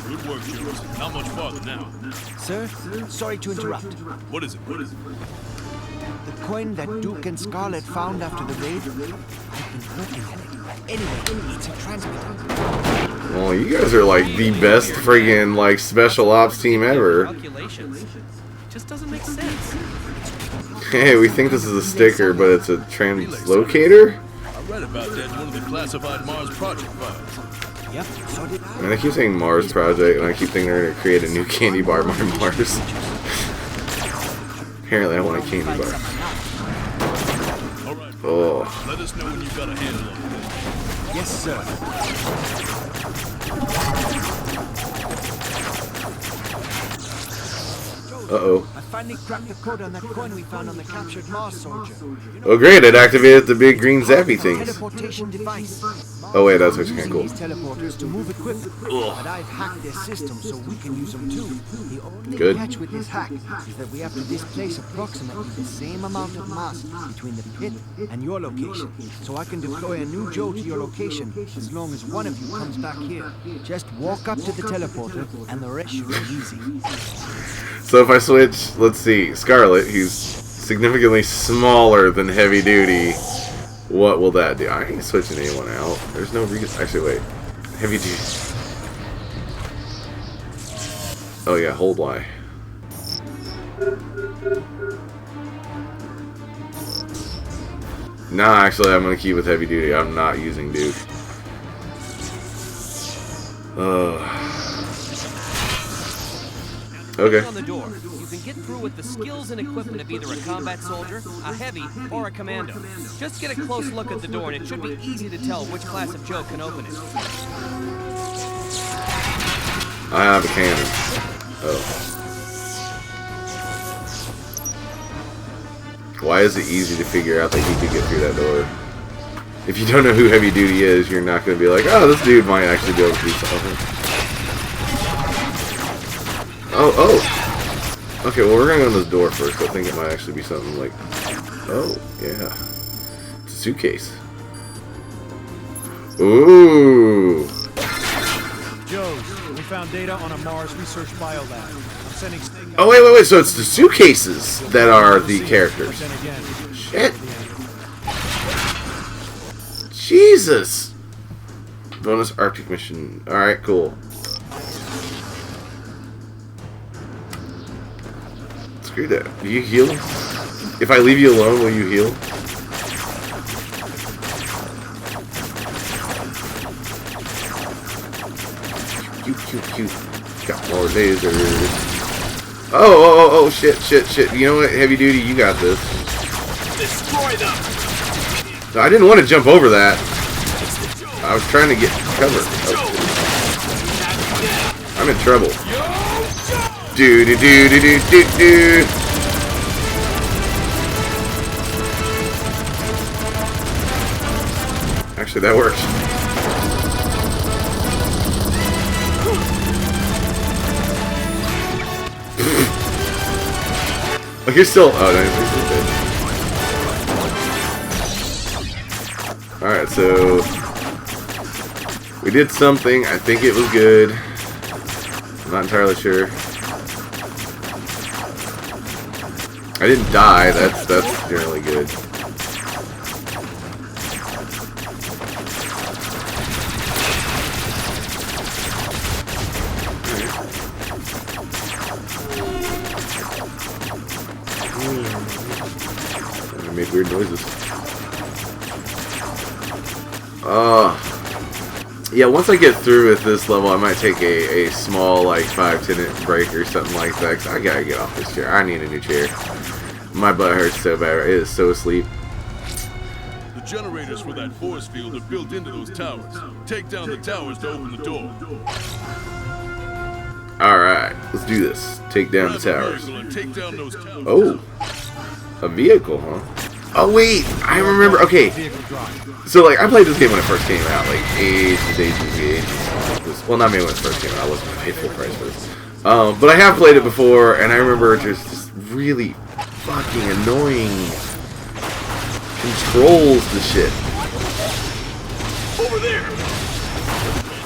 Good work, Jules. Not much farther now. Sir, sorry to interrupt. What is it? What is it? The coin that Duke and Scarlet found after the raid, I've been looking at it. Anyway, it's a transmitter. Well, you guys are like the best friggin' like special ops team ever. Calculations. Just doesn't make sense. Hey, we think this is a sticker, but it's a translocator? I read about that in one of the classified Mars Project files. Yep, so did I. And I keep saying Mars Project, and I keep thinking they're gonna create a new candy bar by Mars. Apparently, I want a candy bar. All right. Oh. Let us know when you've got a handle on it. Yes, sir. Uh-oh. I finally cracked the code on that coin we found on the captured Mars soldier. Oh great, it activated the big green zappy things. Teleportation device. Oh wait, that's what you can. Cool. These teleporters to move equipment, but I've hacked their system so we can use them too. The only Good. catch with this hack is that we have to displace approximately the same amount of mass between the pit and your location. So I can deploy a new Joe to your location as long as one of you comes back here. Just walk up to the teleporter and the rest should be easy. So if I switch, let's see, Scarlet, who's significantly smaller than Heavy Duty, what will that do? I ain't switching anyone out. There's no reason. Actually, wait. Heavy Duty. Oh yeah, hold Y. Nah, actually, I'm gonna keep with heavy duty. I'm not using Duke. Okay. On the door, you can get through with the skills and equipment of either a combat soldier, a heavy, or a commando. Just get a close look at the door, and it should be easy to tell which class of Joe can open it. I have a cannon. Oh. Why is it easy to figure out that he could get through that door? If you don't know who heavy duty is, you're not going to be like, oh, this dude might actually be able to do something. Oh. Okay, well, we're going to go in this door first. I think it might actually be something like... Oh, yeah. It's a suitcase. Ooh. Joe, we found data on a Mars research biolab. I'm sending... Oh, wait. So it's the suitcases that are the characters. Shit. Jesus. Bonus Arctic mission. Alright, cool. Screw that. Do you heal? If I leave you alone, will you heal? Cute. Got more lasers. Oh, shit. You know what? Heavy duty, you got this. Destroy them! No, I didn't want to jump over that. I was trying to get cover. Oh. I'm in trouble. Do. Actually, that works. Oh, you're still... Oh, no, alright, so... We did something. I think it was good. I'm not entirely sure. I didn't die. That's generally good. I made weird noises. Yeah, once I get through with this level, I might take a small, like, 5-10 minute break or something like that, because I gotta get off this chair. I need a new chair. My butt hurts so bad. It is so asleep. The generators for that force field are built into those towers. Take down the towers to open the door. Alright, let's do this. Take down the towers. Take down those towers. Oh, a vehicle, huh? Oh, wait, I remember. Okay, so, like, I played this game when it first came out, like, ages. Well, not me when it first came out. I wasn't paid full price for this. But I have played it before, and I remember just this really fucking annoying controls the shit. Over there.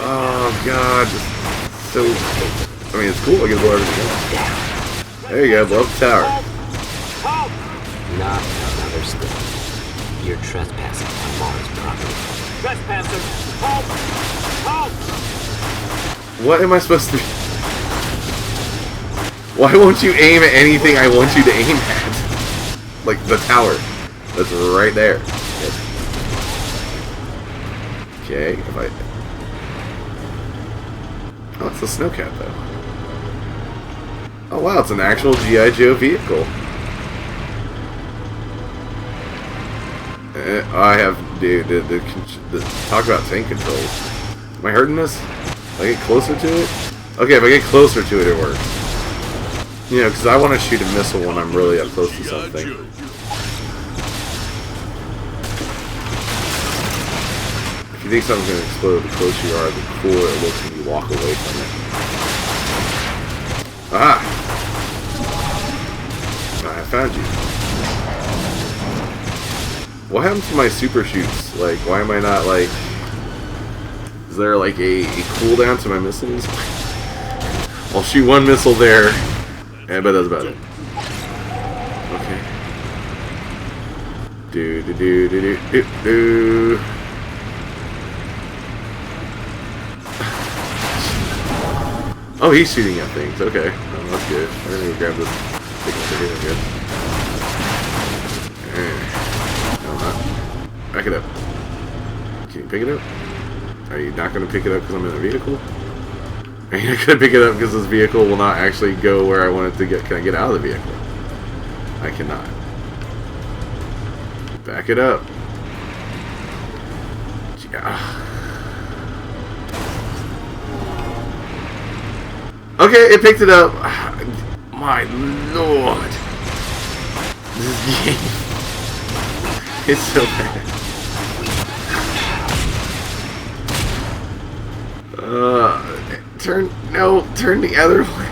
Oh, God. So, I mean, it's cool. I can blow everything up. There you go, blow up the tower. Not another step. You're trespassing on Mars property. Trespassers! Halt! Halt! What am I supposed to... Why won't you aim at anything I want you to aim at? Like the tower. That's right there. Okay, if I... Oh, it's a snowcat, though. Oh, wow, it's an actual G.I. Joe vehicle. I have... Dude, the talk about tank controls. Am I hurting this? If I get closer to it? Okay, if I get closer to it, it works. You know, because I want to shoot a missile when I'm really up close to something. If you think something's going to explode, the closer you are, the cooler it looks when you walk away from it. Ah! I found you. What happened to my super shoots? Like, why am I not, like... Is there, like, a cooldown to my missiles? I'll shoot one missile there, but that's about it. Okay. Do. Oh, he's shooting at things. Okay. Oh, that's good. I'm gonna go grab this thing over here. No, not. Back it up. Can you pick it up? Are you not going to pick it up because I'm in a vehicle? Are you not going to pick it up because this vehicle will not actually go where I want it to get? Can I get out of the vehicle? I cannot. Back it up. Yeah. Okay, it picked it up. My lord. This game. It's so bad. Turn the other way.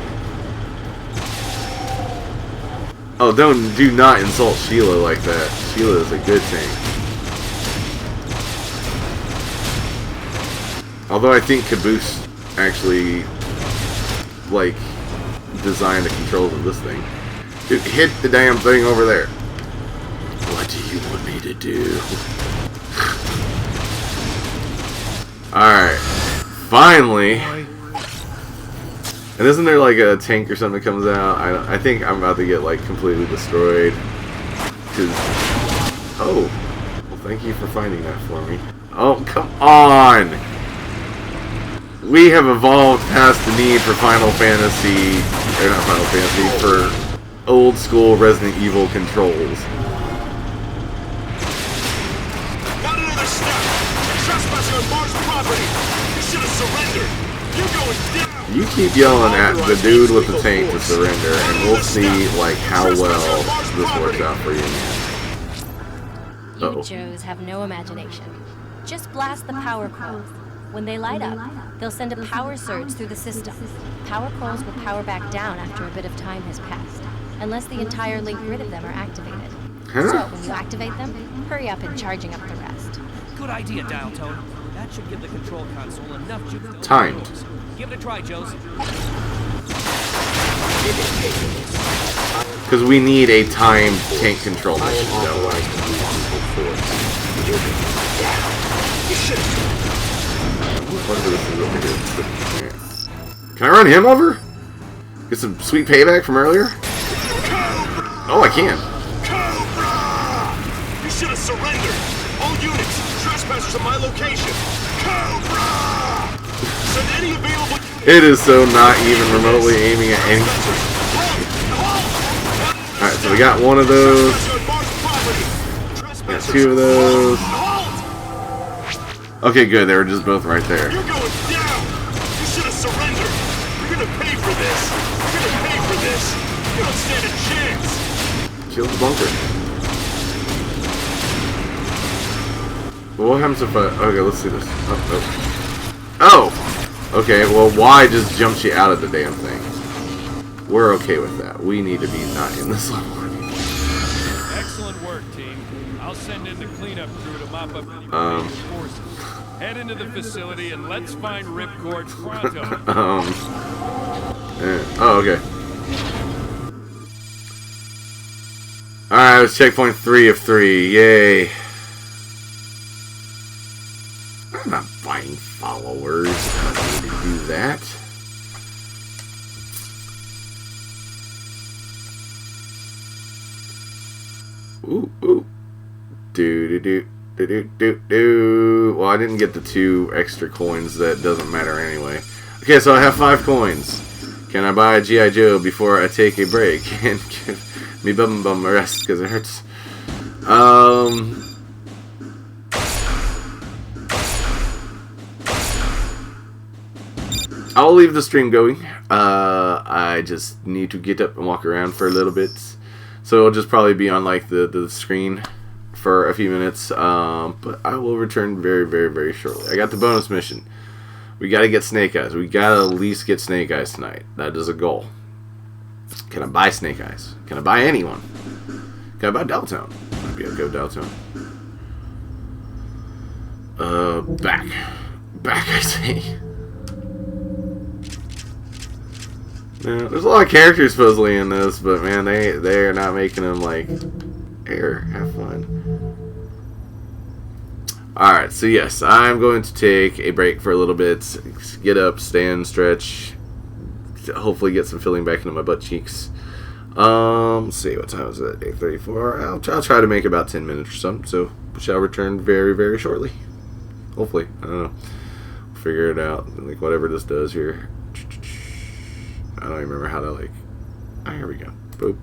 Oh, do not insult Sheila like that. Sheila is a good tank. Although I think Caboose actually, like, designed the controls of this thing. Dude, hit the damn thing over there. What do you want me to do? Alright. Finally. And isn't there like a tank or something that comes out? I think I'm about to get like completely destroyed. Oh. Well, thank you for finding that for me. Oh, come on! We have evolved past the need for Final Fantasy, or not Final Fantasy, for old school Resident Evil controls. Not another step! You're trespassing on Mars property! You should have surrendered! You're going down! You keep yelling at the dude with the tank to surrender, and we'll see like how well this works out for you, man. You Joes have no imagination. Just blast the power coils. When they light up, they'll send a power surge through the system. Power coils will power back down after a bit of time has passed, unless the entire link grid of them are activated. So when you activate them, hurry up in charging up the rest. Good idea, Dial Tone. That should give the control console enough juice to timed. Give it a try, Joes. Because we need a timed tank control mission. Can I run him over? Get some sweet payback from earlier? Oh, I can. Cobra! You should have surrendered! All units, trespassers at my location! Cobra! Send any available... It is so not even remotely aiming at anything. Alright, so we got one of those. Got two of those. Okay, good. They were just both right there. You're going down! You should have surrendered! You're gonna pay for this! You're gonna pay for this! You don't stand a chance! Kill the bunker. Well, what happens if I... Okay, let's see this. Oh! Okay, well, why just jumps you out of the damn thing? We're okay with that. We need to be not in this level. Excellent work, team. I'll send in the cleanup crew to mop up any forces. Head into the facility and let's find Ripcord pronto. Oh, okay. Alright, it's checkpoint 3 of 3. Yay. I'm not buying followers. I don't need to do that. Ooh. Do. Well, I didn't get the 2 extra coins. That doesn't matter anyway. Okay, so I have 5 coins. Can I buy a G.I. Joe before I take a break and give me bum a rest because it hurts? I'll leave the stream going. I just need to get up and walk around for a little bit. So it'll just probably be on like the screen for a few minutes. But I will return very, very, very shortly. I got the bonus mission. We gotta get Snake Eyes. We gotta at least get Snake Eyes tonight. That is a goal. Can I buy Snake Eyes? Can I buy anyone? Can I buy Deltown? Maybe I'll go Deltown. Back, I say. Yeah, there's a lot of characters supposedly in this, but man, they are not making them like air. Have fun. Alright, so yes, I'm going to take a break for a little bit. Get up, stand, stretch. Hopefully get some filling back into my butt cheeks. Let's see, what time is it? 8:34. I'll try to make about 10 minutes or something. So we shall return very, very shortly. Hopefully, I don't know. We'll figure it out. Like whatever this does here. I don't even remember how to like. Oh, here we go. Boop.